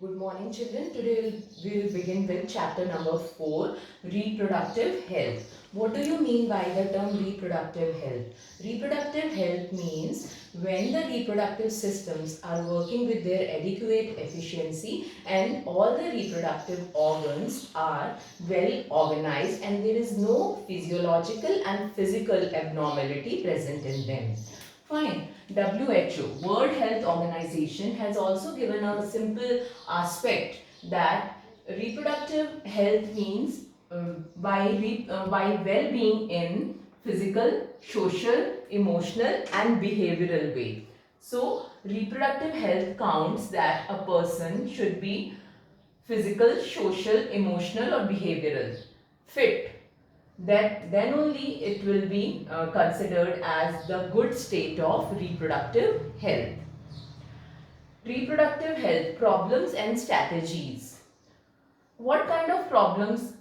Good morning, children. Today we'll begin with chapter number 4, reproductive health. What do you mean by the term reproductive health? Reproductive health means when the reproductive systems are working with their adequate efficiency and all the reproductive organs are well organized and there is no physiological and physical abnormality present in them. Fine. WHO, World Health Organization, has also given a simple aspect that reproductive health means by well-being in physical, social, emotional and behavioral way. So, reproductive health counts that a person should be physical, social, emotional or behavioral fit, that then only it will be considered as the good state of reproductive health. Reproductive health problems and strategies. What kind of problems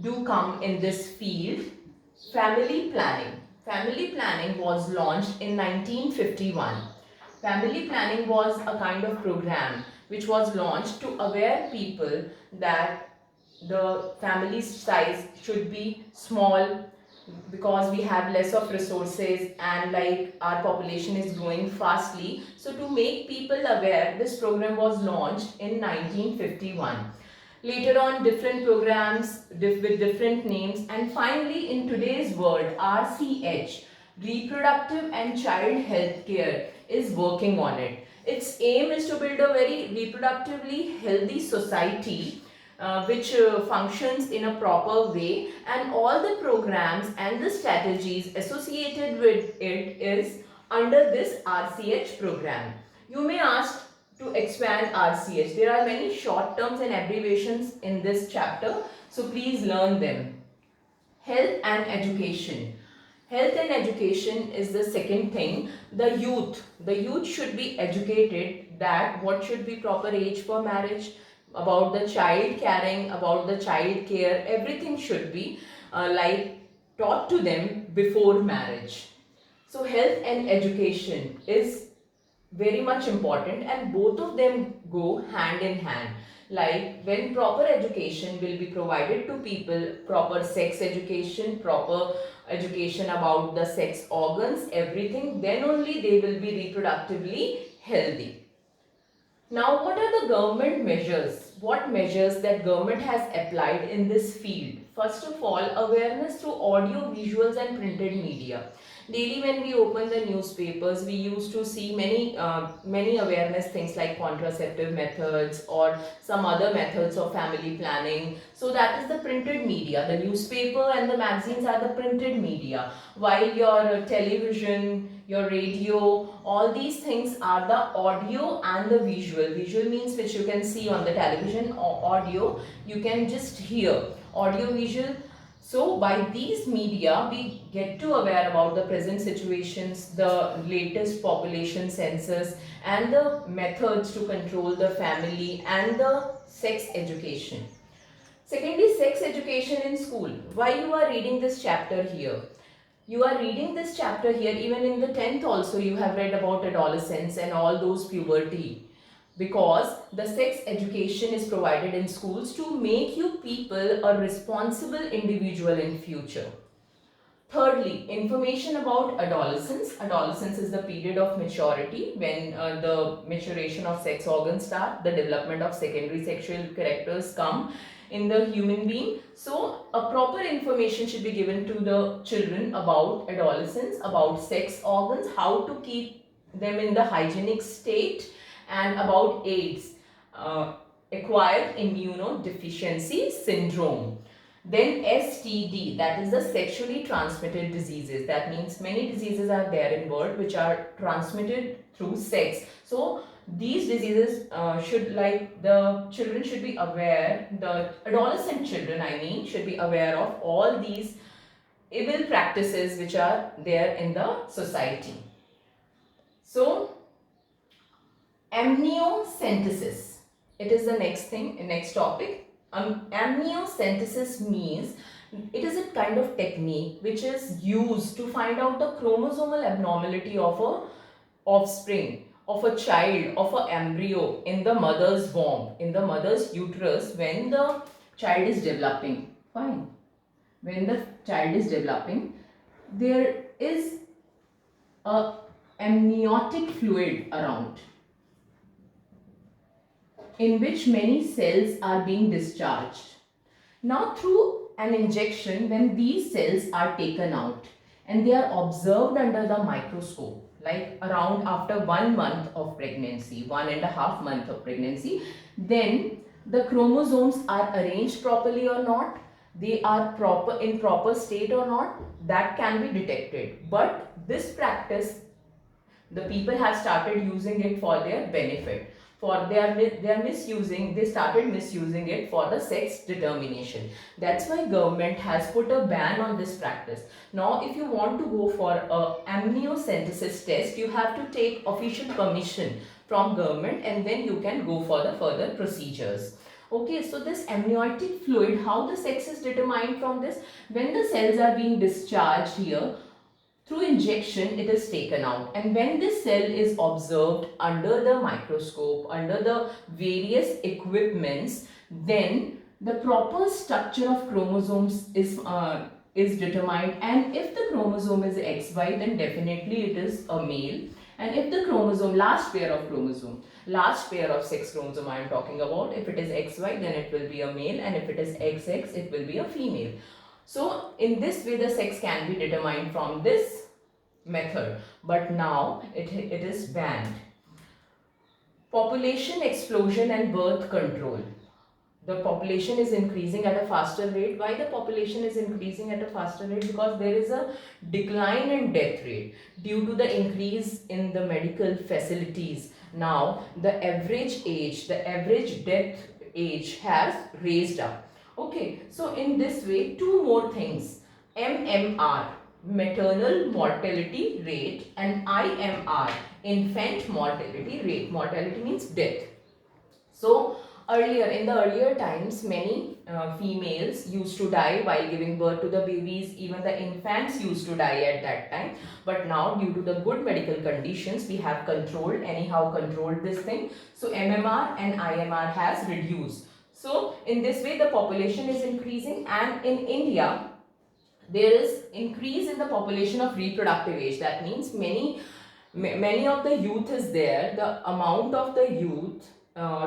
do come in this field? Family planning. Family planning was launched in 1951. Family planning was a kind of program which was launched to aware people that the family size should be small because we have less of resources and like our population is growing fastly. So to make people aware, this program was launched in 1951. Later on, different programs with different names, and finally in today's world, RCH, Reproductive and Child Health Care, is working on it. Its aim is to build a very reproductively healthy society which functions in a proper way, and all the programs and the strategies associated with it is under this RCH program. You may ask to expand RCH. There are many short terms and abbreviations in this chapter, so please learn them. Health and education. Health and education is the second thing. The youth should be educated that what should be proper age for marriage, about the child caring, about the child care, everything should be taught to them before marriage. So health and education is very much important and both of them go hand in hand. Like when proper education will be provided to people, proper sex education, proper education about the sex organs, everything, then only they will be reproductively healthy. Now, what are the government measures? What measures that government has applied in this field? First of all, awareness through audio, visuals and printed media. Daily when we open the newspapers, we used to see many awareness things like contraceptive methods or some other methods of family planning. So that is the printed media. The newspaper and the magazines are the printed media. While your television, your radio, all these things are the audio and the visual. Visual means which you can see on the television, or audio you can just hear. Audio, visual. So by these media we get to aware about the present situations, the latest population census and the methods to control the family and the sex education. Secondly, sex education in school. Why you are reading this chapter here? You are reading this chapter here, even in the 10th also you have read about adolescence and all those puberty, because the sex education is provided in schools to make you people a responsible individual in future. Thirdly, information about adolescence. Adolescence is the period of maturity when the maturation of sex organs start, the development of secondary sexual characters come in the human being. So, a proper information should be given to the children about adolescence, about sex organs, how to keep them in the hygienic state, and about AIDS, acquired immunodeficiency syndrome. Then STD, that is the sexually transmitted diseases. That means many diseases are there in world which are transmitted through sex. So these diseases the children should be aware, the adolescent children I mean, should be aware of all these evil practices which are there in the society. So amniocentesis, it is the next topic. Amniocentesis means it is a kind of technique which is used to find out the chromosomal abnormality of a offspring of a child, of an embryo in the mother's womb, in the mother's uterus, when the child is developing. Fine. When the child is developing, there is a amniotic fluid around, in which many cells are being discharged. Now, through an injection, when these cells are taken out and they are observed under the microscope, like around after 1 month of pregnancy, 1.5 months of pregnancy, then the chromosomes are arranged properly or not, they are in proper state or not, that can be detected. But this practice, the people have started using it for their benefit. They started misusing it for the sex determination. That's why government has put a ban on this practice. Now if you want to go for a amniocentesis test, you have to take official permission from government, and then you can go for the further procedures. Okay, so this amniotic fluid, how the sex is determined from this? When the cells are being discharged here, through injection it is taken out, and when this cell is observed under the microscope, under the various equipments, then the proper structure of chromosomes is determined. And if the chromosome is XY, then definitely it is a male. And if the chromosome, last pair of sex chromosome I am talking about, if it is XY, then it will be a male, and if it is XX, it will be a female. So in this way the sex can be determined from this method, but now it is banned. Population explosion and birth control. The population is increasing at a faster rate. Why the population is increasing at a faster rate? Because there is a decline in death rate due to the increase in the medical facilities. Now the average death age has raised up. Okay, so in this way, two more things, MMR, maternal mortality rate, and IMR, infant mortality rate. Mortality means death. So in the earlier times, many females used to die while giving birth to the babies. Even the infants used to die at that time. But now, due to the good medical conditions, we have controlled this thing. So MMR and IMR has reduced. So in this way the population is increasing, and in India there is increase in the population of reproductive age. That means many of the youth is there. The amount of the youth,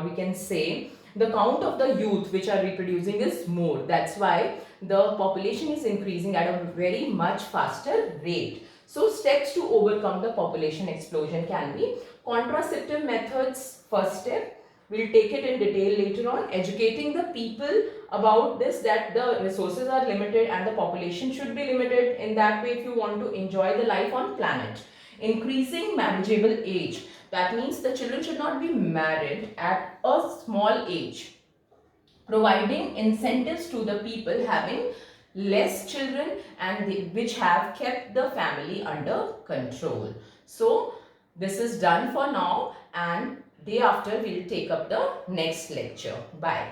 we can say the count of the youth which are reproducing is more. That's why the population is increasing at a very much faster rate. So steps to overcome the population explosion can be contraceptive methods. First step, we'll take it in detail later on. Educating the people about this, that the resources are limited and the population should be limited. In that way, if you want to enjoy the life on planet. Increasing marriageable age. That means the children should not be married at a small age. Providing incentives to the people having less children and which have kept the family under control. So this is done for now, and day after we'll take up the next lecture. Bye.